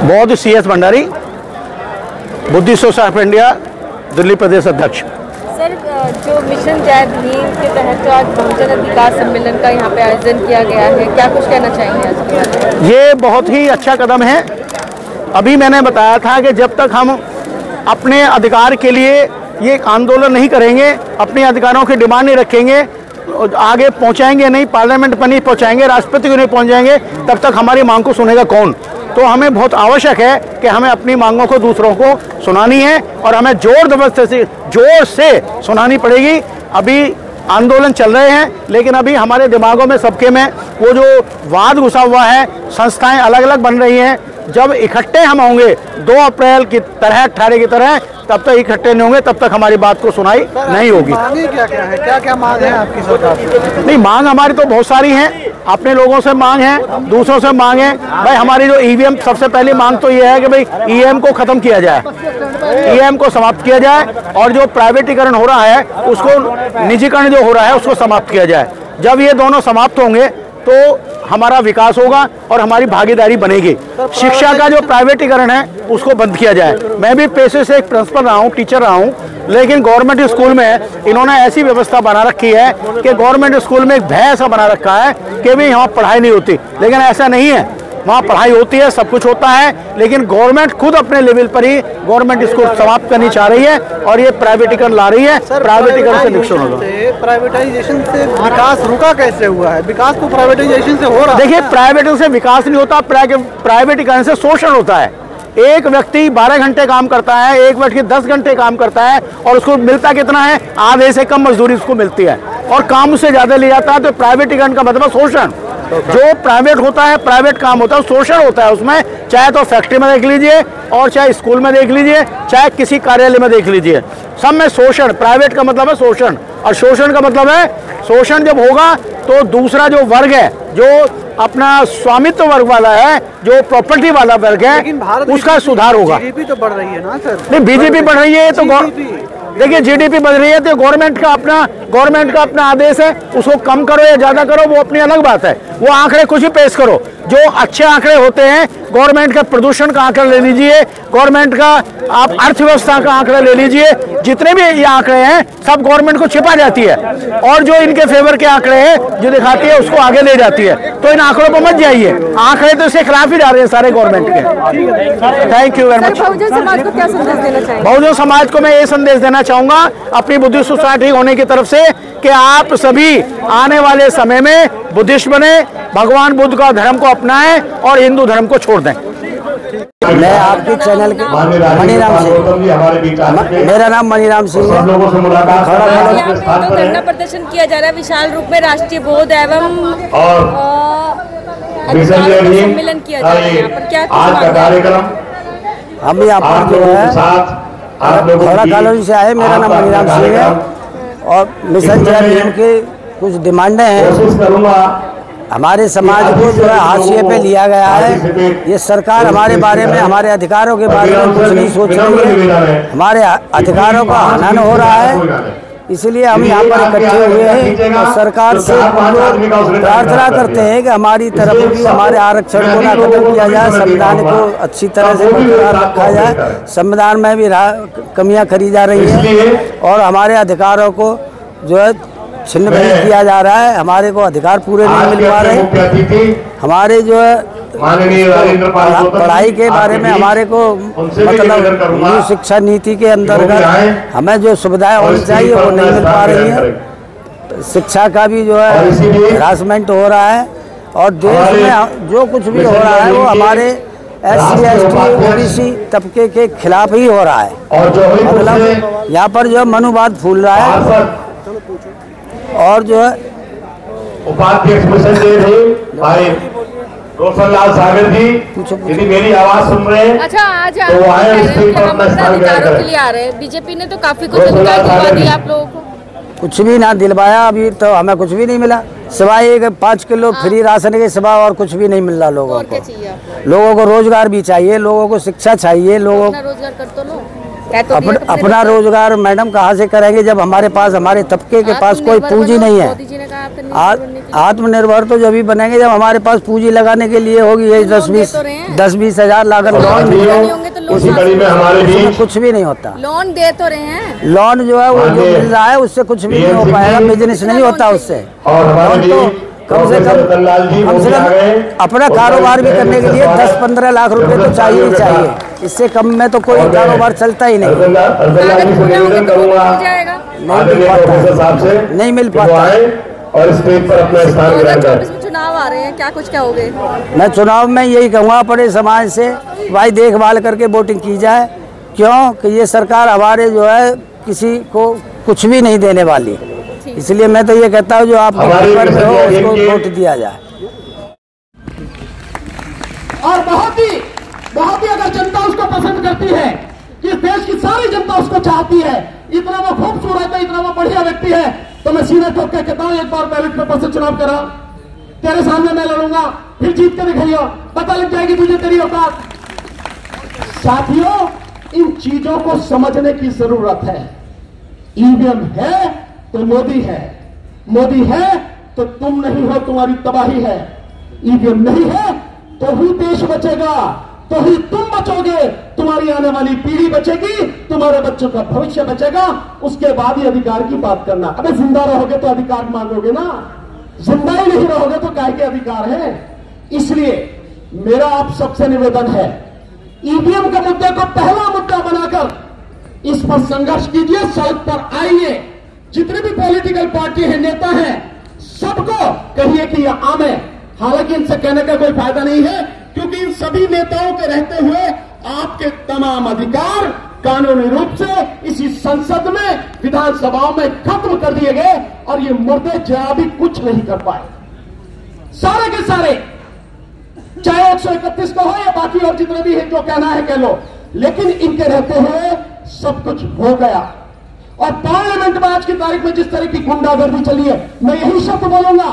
बहुत CS Bhandari, Buddhist society of India, Delhi प्रदेश अध्यक्ष। सर, जो मिशन जय भीम के तहत जो आज बहुजन अधिकार सम्मेलन का यहाँ पे आयोजन किया गया है, क्या कुछ कहना चाहेंगे आज? ये बहुत ही अच्छा कदम है। अभी मैंने बताया था कि जब तक हम अपने अधिकार के लिए ये आंदोलन नहीं करेंगे, अपने अधिकारों की डिमांड नहीं रखेंगे, आगे पहुंचाएंगे नहीं, पार्लियामेंट पर नहीं पहुंचाएंगे, राष्ट्रपति को नहीं पहुंचाएंगे, तब तक हमारी मांग को सुनेगा कौन? तो हमें बहुत आवश्यक है कि हमें अपनी मांगों को दूसरों को सुनानी है और हमें जोर से सुनानी पड़ेगी। अभी आंदोलन चल रहे हैं, लेकिन अभी हमारे दिमागों में सबके में वो जो वाद घुसा हुआ है, संस्थाएं अलग अलग बन रही हैं। जब इकट्ठे हम होंगे 2 अप्रैल की तरह 18 की तरह, तब तक इकट्ठे नहीं होंगे, तब तक हमारी बात को सुनाई नहीं होगी। क्या मांग है आपकी सरकार से? नहीं, मांग हमारी तो बहुत सारी हैं। अपने लोगों से मांग है, दूसरों से मांग है। भाई हमारी जो EVM, सबसे पहली मांग तो ये है कि भाई EVM को खत्म किया जाए, EVM को समाप्त किया जाए, और जो प्राइवेटीकरण हो रहा है उसको, निजीकरण जो हो रहा है उसको समाप्त किया जाए। जब ये दोनों समाप्त होंगे तो हमारा विकास होगा और हमारी भागीदारी बनेगी। शिक्षा का जो प्राइवेटीकरण है उसको बंद किया जाए। मैं भी पेशे से एक प्रिंसिपल रहा हूँ, टीचर रहा हूँ, लेकिन गवर्नमेंट स्कूल में इन्होंने ऐसी व्यवस्था बना रखी है कि गवर्नमेंट स्कूल में एक भय ऐसा बना रखा है कि भाई यहाँ पढ़ाई नहीं होती, लेकिन ऐसा नहीं है। वहाँ पढ़ाई होती है, सब कुछ होता है, लेकिन गवर्नमेंट खुद अपने लेवल पर ही गवर्नमेंट स्कूल समाप्त करनी चाह रही है और ये प्राइवेटीकरण ला रही है। प्राइवेटीकरण से नुकसान होगा। प्राइवेटाइजेशन से विकास रुका कैसे हुआ है? विकास तो प्राइवेटाइजेशन से हो रहा है। देखिए, प्राइवेटाइजेशन से विकास नहीं होता, प्राइवेटीकरण से शोषण होता है। एक व्यक्ति 12 घंटे काम करता है, एक व्यक्ति 10 घंटे काम करता है और उसको मिलता कितना है? आधे से कम मजदूरी उसको मिलती है और काम उससे ज्यादा ले जाता है। तो प्राइवेटीकरण का मतलब शोषण। जो प्राइवेट होता है, प्राइवेट काम होता है, शोषण होता है उसमें। चाहे तो फैक्ट्री में देख लीजिए, और चाहे स्कूल में देख लीजिए, चाहे किसी कार्यालय में देख लीजिए, सब में शोषण। प्राइवेट का मतलब है शोषण, और शोषण का मतलब है, शोषण जब होगा तो दूसरा जो वर्ग है, जो अपना स्वामित्व वर्ग वाला है, जो प्रॉपर्टी वाला वर्ग है, उसका सुधार होगा। GDP तो बढ़ रही है ना सर? नहीं, BJP बढ़ रही है तो देखिए, GDP बढ़ रही है तो गवर्नमेंट का अपना आदेश है। उसको कम करो या ज्यादा करो वो अपनी अलग बात है। वो आंकड़े कुछ भी पेश करो, जो अच्छे आंकड़े होते हैं, गवर्नमेंट का प्रदूषण का आंकड़ा ले लीजिए, गवर्नमेंट का आप अर्थव्यवस्था का आंकड़ा ले लीजिए, जितने भी ये आंकड़े हैं सब गवर्नमेंट को छिपा जाती है, और जो इनके फेवर के आंकड़े हैं जो दिखाती है उसको आगे ले जाती है। तो इन आंकड़ों पर मत जाइए, आंकड़े तो इसके खिलाफ ही जा रहे हैं सारे गवर्नमेंट के। Thank you very much. बहुजन समाज को क्या संदेश देना चाहिए? बहुजन समाज को मैं ये संदेश देना चाहूंगा अपनी बुद्धिस्ट सोसाइटी होने की तरफ से कि आप सभी आने वाले समय में बुद्धिस्ट बने, भगवान बुद्ध का धर्म को अपनाएं और हिंदू धर्म को छोड़ दें। मैं आपके चैनल के मनीराम सिंह, मेरा नाम मनीराम सिंह है। धरना प्रदर्शन किया जा रहा है विशाल रूप में, राष्ट्रीय बोध एवं सम्मेलन किया जा रहा है। यहाँ पर क्या हम यहाँ पर जो है खौरा कॉलोनी से आए। मेरा नाम मनीराम सिंह है और मिशन जय भीम के कुछ डिमांडें हैं। हमारे समाज को जो है हाशिए पे लिया गया है। ये सरकार हमारे बारे में, हमारे अधिकारों के बारे में कुछ नहीं सोच रही है। हमारे अधिकारों का हनन हो रहा है, इसलिए हम यहाँ पर इकट्ठे हुए हैं और सरकार से प्रार्थना करते हैं कि हमारी तरफ भी हमारे आरक्षण को ना खत्म किया जाए, संविधान को अच्छी तरह से बरकरार रखा जाए। संविधान में भी कमियाँ करी जा रही हैं और हमारे अधिकारों को जो है छिन्न भिन्न किया जा रहा है। हमारे को अधिकार पूरे नहीं मिल पा रहे। हमारे जो है पढ़ाई के बारे में हमारे को मतलब न्यू शिक्षा नीति के अंतर्गत हमें जो सुविधाएं होनी चाहिए वो नहीं मिल पा रही है। शिक्षा का भी जो है हरासमेंट हो रहा है और देश में जो कुछ भी हो रहा है वो हमारे SC ST OBC तबके के खिलाफ ही हो रहा है। मतलब यहाँ पर जो मनोवाद फूल रहा है और जो है उपाध्यक्ष मिशन दे रहे भाई रोशनलाल सागर जी, यदि मेरी आवाज सुन रहे हैं। अच्छा, आज तो वो आए स्क्रीन पर अपना स्थान ग्रहण करें। के लिए आ रहे हैं। बीजेपी ने तो काफी कुछ अधिकार दिलवा दिया आप लोगों को। कुछ भी ना दिलवाया, अभी तो हमें कुछ भी नहीं मिला सिवाय एक 5 किलो फ्री राशन के सिवा और कुछ भी नहीं मिल रहा लोगों को। लोगों को रोजगार भी चाहिए, लोगों को शिक्षा चाहिए, लोगों रोजगार कर तो लो। है तो अपना रोजगार मैडम कहाँ से करेंगे जब हमारे पास, हमारे तबके के पास कोई पूंजी नहीं है। आत्मनिर्भर तो जब भी बनेंगे जब हमारे पास पूंजी लगाने के लिए होगी। ये 10-20 हजार लागत लोन कुछ भी नहीं होता। लोन दे तो रहे हैं, लोन जो है वो जो मिल रहा है उससे कुछ भी नहीं हो पाएगा, बिजनेस नहीं होता उससे। कम से कम अपना कारोबार भी करने के लिए 10-15 लाख रुपए तो चाहिए ही चाहिए। इससे कम में तो कोई कारोबार चलता ही नहीं। नहीं मिल पाता। और स्टेज पर अपना स्थान ग्रहण कर। चुनाव आ रहे हैं, क्या कुछ कहोगे? मैं चुनाव में यही कहूँगा अपने समाज से भाई देखभाल करके वोटिंग की जाए। क्यों कि ये सरकार हमारे जो है किसी को कुछ भी नहीं देने वाली। इसलिए मैं तो ये कहता हूँ जो आप हो उसको वोट दिया जाए। और बहुत ही अगर जनता उसको पसंद करती है, इस देश की सारी जनता उसको चाहती है, इतना वो खूबसूरत है, इतना वो बढ़िया व्यक्ति है, तो मैं सीधे ठोक के कहता हूँ एक बार बैलेट पेपर से चुनाव करा, तेरे सामने मैं लड़ूंगा, फिर जीत के दिखाइयो, पता लग जाएगी तुझे तेरी औकात। साथियों, इन चीजों को समझने की जरूरत है। ईवीएम है तो मोदी है, मोदी है तो तुम नहीं हो, तुम्हारी तबाही है। ईवीएम नहीं है तो ही देश बचेगा, तो ही तुम बचोगे, तुम्हारी आने वाली पीढ़ी बचेगी, तुम्हारे बच्चों का भविष्य बचेगा। उसके बाद ही अधिकार की बात करना। अबे जिंदा रहोगे तो अधिकार मांगोगे ना, जिंदा ही नहीं रहोगे तो काय के अधिकार है। इसलिए मेरा आप सबसे निवेदन है, ईवीएम के मुद्दे को पहला मुद्दा बनाकर इस पर संघर्ष कीजिए, सड़क पर आइए। जितने भी पॉलिटिकल पार्टी है, नेता हैं, सबको कहिए कि यह आम है। हालांकि इनसे कहने का कोई फायदा नहीं है, क्योंकि इन सभी नेताओं के रहते हुए आपके तमाम अधिकार कानूनी रूप से इसी संसद में, विधानसभाओं में खत्म कर दिए गए और ये मुर्दे जरा भी कुछ नहीं कर पाए, सारे के सारे। चाहे 131 को हो या बाकी और जितने भी है, जो कहना है कह लो, लेकिन इनके रहते हुए सब कुछ हो गया। और पार्लियामेंट में आज की तारीख में जिस तरह की गुंडागर्दी चली है, मैं यही शब्द बोलूंगा,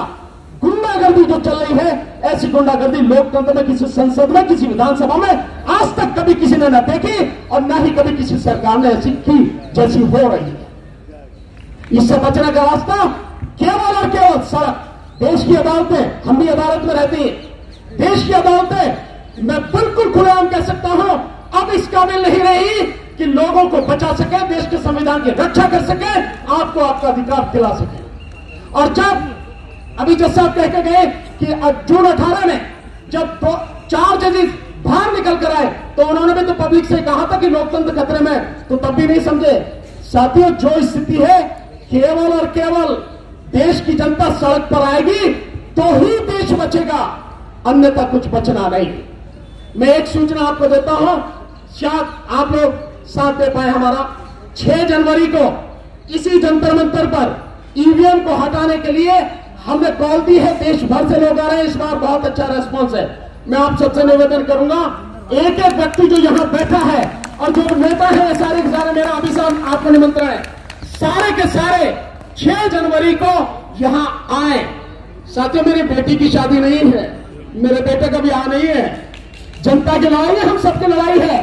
गुंडागर्दी जो चल रही है, ऐसी गुंडागर्दी लोकतंत्र में, किसी संसद में, किसी विधानसभा में आज तक कभी किसी ने न देखी और न ही कभी किसी सरकार ने ऐसी की जैसी हो रही है। इससे बचने का रास्ता केवल और केवल सड़क। देश की अदालतें, हम भी अदालत में रहती हैं, देश की अदालतें मैं बिल्कुल खुलेआम कह सकता हूं अब इस काबिल नहीं रही कि लोगों को बचा सके, देश के संविधान की रक्षा कर सके, आपको आपका अधिकार दिला सके। और जब अभी जज साहब कह के गए कि जून 18 में जब 4 जजेस बाहर निकल कर आए तो उन्होंने भी तो पब्लिक से कहा था कि लोकतंत्र खतरे में, तो तब भी नहीं समझे। साथियों, जो स्थिति है, केवल और केवल देश की जनता सड़क पर आएगी तो ही देश बचेगा, अन्यथा कुछ बचना नहीं। मैं एक सूचना आपको देता हूं, शायद आप लोग साथ दे पाए हमारा। 6 जनवरी को इसी जंतर मंतर पर ईवीएम को हटाने के लिए हमने कॉल दी है, देश भर से लोग आ रहे हैं, इस बार बहुत अच्छा रेस्पॉन्स है। मैं आप सबसे निवेदन करूंगा, एक एक व्यक्ति जो यहां बैठा है और जो नेता है, सारे के सारे, मेरा अभी साहब आपको निमंत्रण है, सारे के सारे 6 जनवरी को यहां आए। साथियों, मेरी बेटी की शादी नहीं है, मेरे बेटे का भी आ नहीं है, जनता की लड़ाई है, हम सबकी लड़ाई है।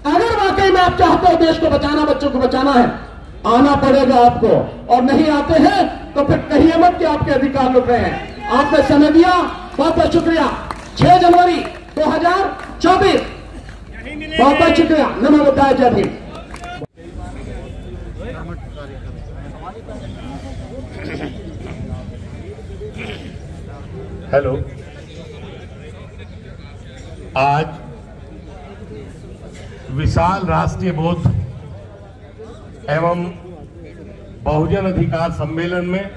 अगर वाकई में आप चाहते हो देश को बचाना, बच्चों को बचाना है, आना पड़ेगा आपको, और नहीं आते हैं तो फिर कहिए मत कि आपके अधिकार लुट रहे हैं। आपने समय दिया, बहुत बहुत शुक्रिया। 6 जनवरी 2024, बहुत बहुत शुक्रिया। नमो बुद्धाय, जय भीम। हेलो, आज विशाल राष्ट्रीय बोध एवं बहुजन अधिकार सम्मेलन में